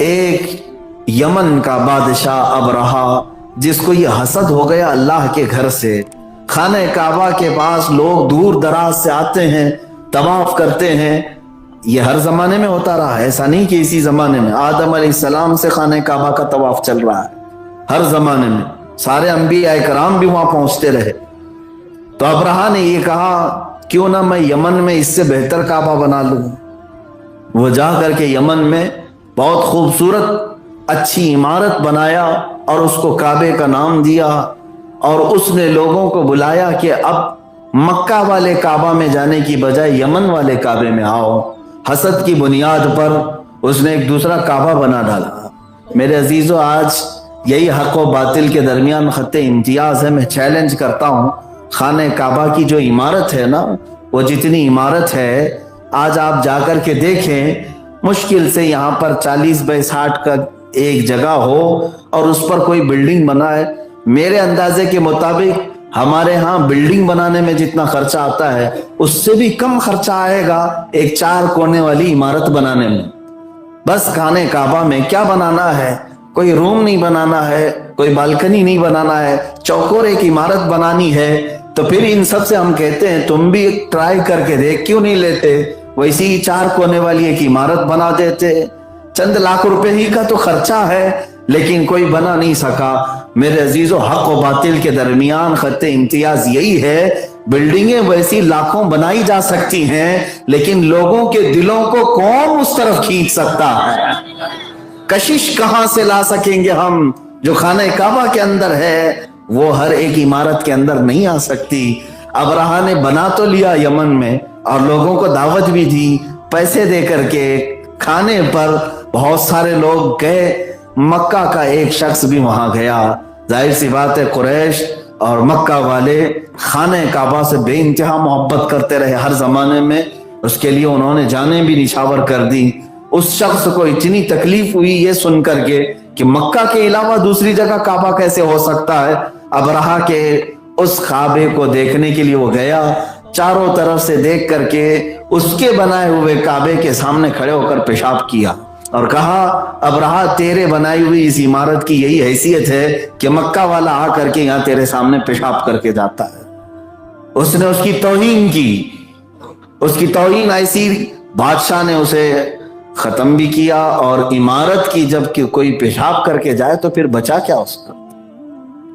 ایک یمن کا بادشاہ ابرہا، جس کو یہ حسد ہو گیا اللہ کے گھر سے، خانہ کعبہ کے پاس لوگ دور دراز سے آتے ہیں، طواف کرتے ہیں۔ یہ ہر زمانے میں ہوتا رہا، ایسا نہیں کہ اسی زمانے میں، آدم علیہ السلام سے خانہ کعبہ کا طواف چل رہا ہے، ہر زمانے میں سارے انبیاء کرام بھی وہاں پہنچتے رہے۔ تو ابرہا نے یہ کہا کیوں نہ میں یمن میں اس سے بہتر کعبہ بنا لوں۔ وہ جا کر کے یمن میں بہت خوبصورت اچھی عمارت بنایا اور اس کو کعبے کا نام دیا، اور اس نے لوگوں کو بلایا کہ اب مکہ والے کعبہ میں جانے کی بجائے یمن والے کعبے میں آؤ۔ حسد کی بنیاد پر اس نے ایک دوسرا کعبہ بنا ڈالا۔ میرے عزیزو، آج یہی حق و باطل کے درمیان خط امتیاز ہے۔ میں چیلنج کرتا ہوں، خانہ کعبہ کی جو عمارت ہے نا، وہ جتنی عمارت ہے آج آپ جا کر کے دیکھیں، مشکل سے یہاں پر 40x60 کا ایک جگہ ہو اور اس پر کوئی بلڈنگ بنا ہے۔ میرے اندازے کے مطابق ہمارے ہاں بلڈنگ بنانے میں جتنا خرچہ آتا ہے اس سے بھی کم خرچہ آئے گا ایک 4 کونے والی عمارت بنانے میں۔ بس خانہ کعبہ میں کیا بنانا ہے؟ کوئی روم نہیں بنانا ہے، کوئی بالکنی نہیں بنانا ہے، چوکور ایک عمارت بنانی ہے۔ تو پھر ان سب سے ہم کہتے ہیں تم بھی ٹرائی کر کے دیکھ، کیوں نہیں لیتے؟ ویسی 4 کونے والی ایک عمارت بنا دیتے۔ چند لاکھ روپے ہی کا تو خرچہ ہے، لیکن کوئی بنا نہیں سکا۔ میرے عزیزو، حق و باطل کے درمیان خط امتیاز یہی ہے، بلڈنگیں ویسی لاکھوں بنائی جا سکتی ہیں، لیکن لوگوں کے دلوں کو کون اس طرف کھینچ سکتا ہے؟ کشش کہاں سے لا سکیں گے ہم؟ جو خانہ کعبہ کے اندر ہے وہ ہر ایک عمارت کے اندر نہیں آ سکتی۔ ابرہا نے بنا تو لیا یمن میں، اور لوگوں کو دعوت بھی دی پیسے دے کر کے، کھانے پر بہت سارے لوگ گئے۔ مکہ کا ایک شخص بھی وہاں گیا۔ ظاہر سی بات ہے قریش اور مکہ والے خانہ کعبہ سے بے انتہا محبت کرتے رہے ہر زمانے میں، اس کے لیے انہوں نے جانیں بھی نچھاور کر دی۔ اس شخص کو اتنی تکلیف ہوئی یہ سن کر کے کہ مکہ کے علاوہ دوسری جگہ کعبہ کیسے ہو سکتا ہے۔ ابرہا کے اس کعبے کو دیکھنے کے لیے وہ گیا، چاروں طرف سے دیکھ کر کے اس کے بنائے ہوئے کعبے کے سامنے کھڑے ہو کر پیشاب کیا اور کہا ابرہا تیرے بنائی ہوئی اس عمارت کی یہی حیثیت ہے کہ مکہ والا آ کر کے یہاں تیرے سامنے پیشاب کر کے جاتا ہے۔ اس نے اس کی توہین کی، اس کی توہین ایسی، بادشاہ نے اسے ختم بھی کیا۔ اور عمارت کی جب کہ کوئی پیشاب کر کے جائے تو پھر بچا کیا اس کا؟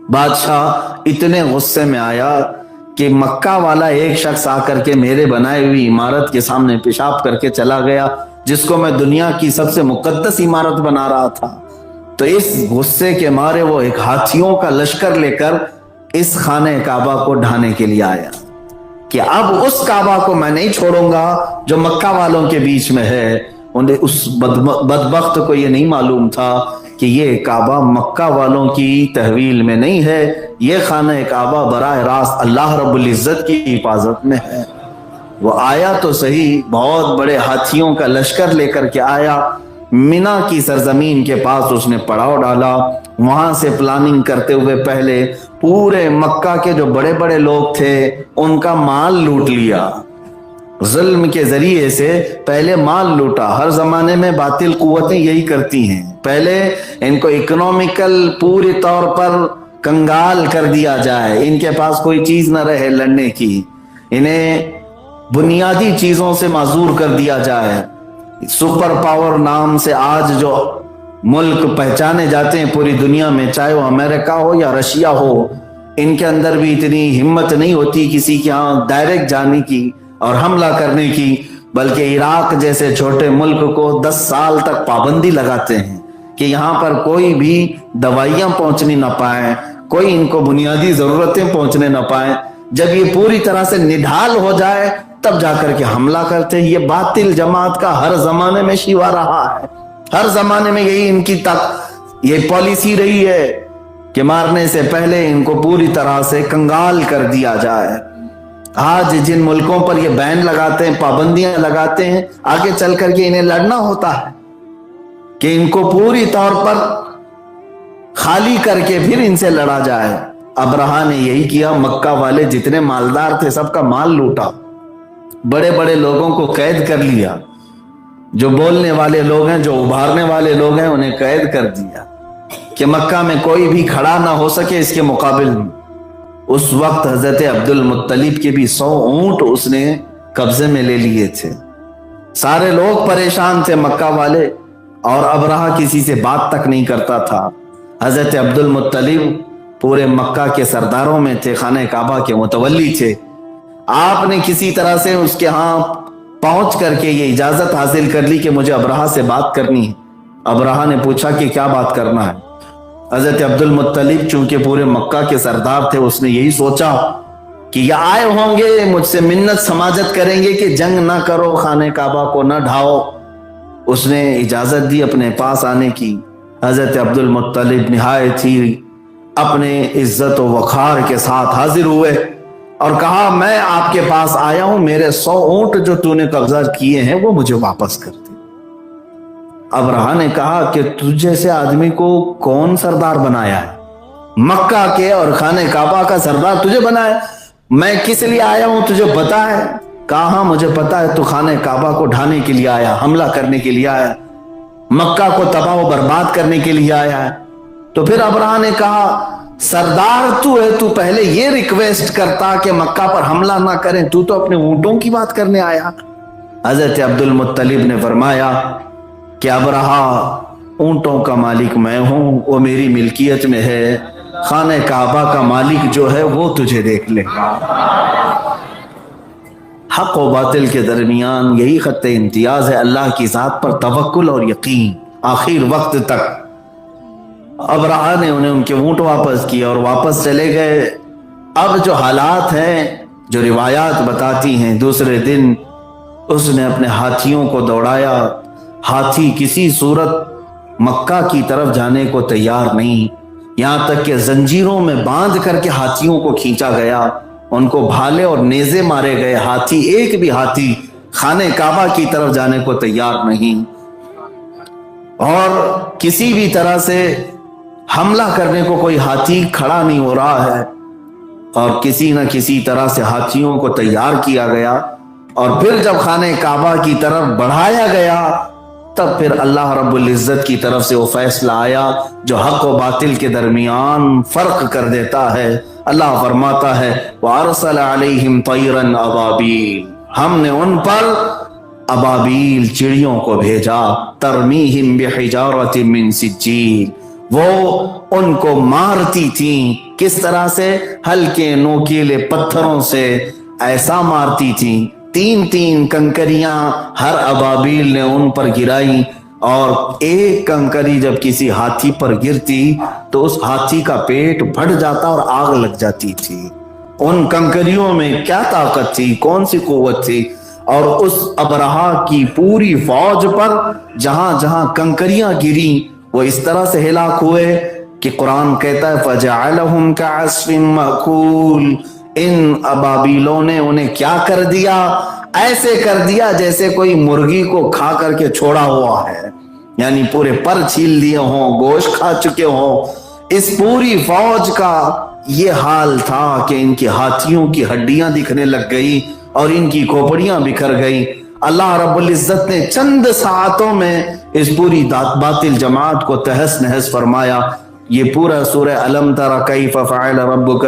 بادشاہ اتنے غصے میں آیا کہ مکہ والا ایک شخص آ کر کے میرے بنائی ہوئی عمارت کے سامنے پیشاب کر کے چلا گیا، جس کو میں دنیا کی سب سے مقدس عمارت بنا رہا تھا۔ تو اس غصے کے مارے وہ ایک ہاتھیوں کا لشکر لے کر اس خانہ کعبہ کو ڈھانے کے لیے آیا کہ اب اس کعبہ کو میں نہیں چھوڑوں گا جو مکہ والوں کے بیچ میں ہے۔ انہیں اس بدبخت کو یہ نہیں معلوم تھا کہ یہ کعبہ مکہ والوں کی تحویل میں نہیں ہے، یہ خانہ کعبہ براہ راست اللہ رب العزت کی حفاظت میں ہے۔ وہ آیا تو صحیح، بہت بڑے ہاتھیوں کا لشکر لے کر کے آیا، مینا کی سرزمین کے پاس اس نے پڑاؤ ڈالا۔ وہاں سے پلاننگ کرتے ہوئے پہلے پورے مکہ کے جو بڑے بڑے لوگ تھے ان کا مال لوٹ لیا، ظلم کے ذریعے سے پہلے مال لوٹا۔ ہر زمانے میں باطل قوتیں یہی کرتی ہیں، پہلے ان کو اکنومیکل پوری طور پر کنگال کر دیا جائے، ان کے پاس کوئی چیز نہ رہے لڑنے کی، انہیں بنیادی چیزوں سے معذور کر دیا جائے۔ سپر پاور نام سے آج جو ملک پہچانے جاتے ہیں پوری دنیا میں، چاہے وہ امریکہ ہو یا رشیا ہو، ان کے اندر بھی اتنی ہمت نہیں ہوتی کسی کے ہاں ڈائریکٹ جانے کی اور حملہ کرنے کی، بلکہ عراق جیسے چھوٹے ملک کو 10 سال تک پابندی لگاتے ہیں کہ یہاں پر کوئی بھی دوائیاں پہنچنی نہ پائیں، کوئی ان کو بنیادی ضرورتیں پہنچنے نہ پائیں۔ جب یہ پوری طرح سے نڈھال ہو جائے تب جا کر کے حملہ کرتے ہیں۔ یہ باطل جماعت کا ہر زمانے میں شیوا رہا ہے، ہر زمانے میں یہی ان کی یہ پالیسی رہی ہے کہ مارنے سے پہلے ان کو پوری طرح سے کنگال کر دیا جائے۔ آج جن ملکوں پر یہ بین لگاتے ہیں، پابندیاں لگاتے ہیں، آگے چل کر کے انہیں لڑنا ہوتا ہے کہ ان کو پوری طور پر خالی کر کے پھر ان سے لڑا جائے۔ ابرہا نے یہی کیا، مکہ والے جتنے مالدار تھے سب کا مال لوٹا، بڑے بڑے لوگوں کو قید کر لیا، جو بولنے والے لوگ ہیں، جو ابھارنے والے لوگ ہیں، انہیں قید کر دیا کہ مکہ میں کوئی بھی کھڑا نہ ہو سکے اس کے مقابل میں۔ اس وقت حضرت عبد المطلب کے بھی 100 اونٹ اس نے قبضے میں لے لیے تھے۔ سارے لوگ پریشان تھے مکہ والے، اور ابرہہ کسی سے بات تک نہیں کرتا تھا۔ حضرت عبد المطلب پورے مکہ کے سرداروں میں تھے، خانہ کعبہ کے متولی تھے۔ آپ نے کسی طرح سے اس کے ہاں پہنچ کر کے یہ اجازت حاصل کر لی کہ مجھے ابرہہ سے بات کرنی ہے۔ ابرہہ نے پوچھا کہ کیا بات کرنا ہے؟ حضرت عبد المطلب چونکہ پورے مکہ کے سردار تھے، اس نے یہی سوچا کہ یہ آئے ہوں گے مجھ سے منت سماجت کریں گے کہ جنگ نہ کرو، خانہ کعبہ کو نہ ڈھاؤ۔ اس نے اجازت دی اپنے پاس آنے کی۔ حضرت عبد المطلب نہایت ہی اپنے عزت و وقار کے ساتھ حاضر ہوئے اور کہا میں آپ کے پاس آیا ہوں، میرے 100 اونٹ جو تو نے قبضہ کیے ہیں وہ مجھے واپس کر دے۔ ابرہہ نے کہا کہ تجھ جیسے آدمی کو کون سردار بنایا ہے؟ مکہ کے اور خانہ کعبہ کا سردار تجھے بنایا؟ میں کس لیے آیا ہوں تجھے پتا ہے؟ کہا ہاں مجھے پتا ہے، تو خانہ کعبہ کو ڈھانے کے لیے آیا، حملہ کرنے کے لیے آیا، مکہ کو تباہ و برباد کرنے کے لیے آیا ہے۔ تو پھر ابرہہ نے کہا سردار تو ہے، تو پہلے یہ ریکویسٹ کرتا کہ مکہ پر حملہ نہ کریں، تو اپنے اونٹوں کی بات کرنے آیا۔ حضرت عبد المطلب نے فرمایا کہ ابرہہ اونٹوں کا مالک میں ہوں، وہ میری ملکیت میں ہے، خانہ کعبہ کا مالک جو ہے وہ تجھے دیکھ لے گا۔ حق و باطل کے درمیان یہی خط امتیاز ہے، اللہ کی ذات پر توکل اور یقین آخر وقت تک۔ ابرہہ نے انہیں ان کے اونٹ واپس کیا اور واپس چلے گئے۔ اب جو حالات ہیں، جو روایات بتاتی ہیں، دوسرے دن اس نے اپنے ہاتھیوں کو دوڑایا، ہاتھی کسی صورت مکہ کی طرف جانے کو تیار نہیں، یہاں تک کہ زنجیروں میں باندھ کر کے ہاتھیوں کو کھینچا گیا، ان کو بھالے اور نیزے مارے گئے، ہاتھی ایک بھی ہاتھی خانہ کعبہ کی طرف جانے کو تیار نہیں، اور کسی بھی طرح سے حملہ کرنے کو کوئی ہاتھی کھڑا نہیں ہو رہا ہے، اور کسی نہ کسی طرح سے ہاتھیوں کو تیار کیا گیا، اور پھر جب خانہ کعبہ کی طرف بڑھایا گیا تب پھر اللہ رب العزت کی طرف سے وہ فیصلہ آیا جو حق و باطل کے درمیان فرق کر دیتا ہے۔ اللہ فرماتا ہے وَأَرْسَلَ عَلَيْهِمْ طَيْرًا أَبَابِيلَ، ہم نے ان پر ابابیل چڑیوں کو بھیجا، ترمیہم بحجارۃ من سجیل، وہ ان کو مارتی تھیں، کس طرح سے؟ ہلکے نوکیلے پتھروں سے ایسا مارتی تھیں، 3 کنکریاں ہر ابابیل نے ان پر گرائی، اور ایک کنکری جب کسی ہاتھی پر گرتی تو اس ہاتھی کا پیٹ پھٹ جاتا اور آگ لگ جاتی تھی۔ ان کنکریوں میں کیا طاقت تھی، کون سی قوت تھی؟ اور اس ابرہہ کی پوری فوج پر جہاں جہاں کنکریاں گری وہ اس طرح سے ہلاک ہوئے کہ قرآن کہتا ہے فَجَعَلَهُمْ كَعَصْفٍ مَأْكُولٍ، ان ابابیلوں نے انہیں کیا کر دیا؟ ایسے کر دیا جیسے کوئی مرغی کو کھا کر کے چھوڑا ہوا ہے، یعنی پورے پر چھیل دیے ہوں، گوشت کھا چکے ہوں۔ اس پوری فوج کا یہ حال تھا کہ ان کی ہاتھیوں کی ہڈیاں دکھنے لگ گئی اور ان کی کھوپڑیاں بکھر گئی۔ اللہ رب العزت نے چند ساعتوں میں اس پوری باطل جماعت کو تہس نہس فرمایا۔ یہ پورا سورہ الم تر کیف فعل ربک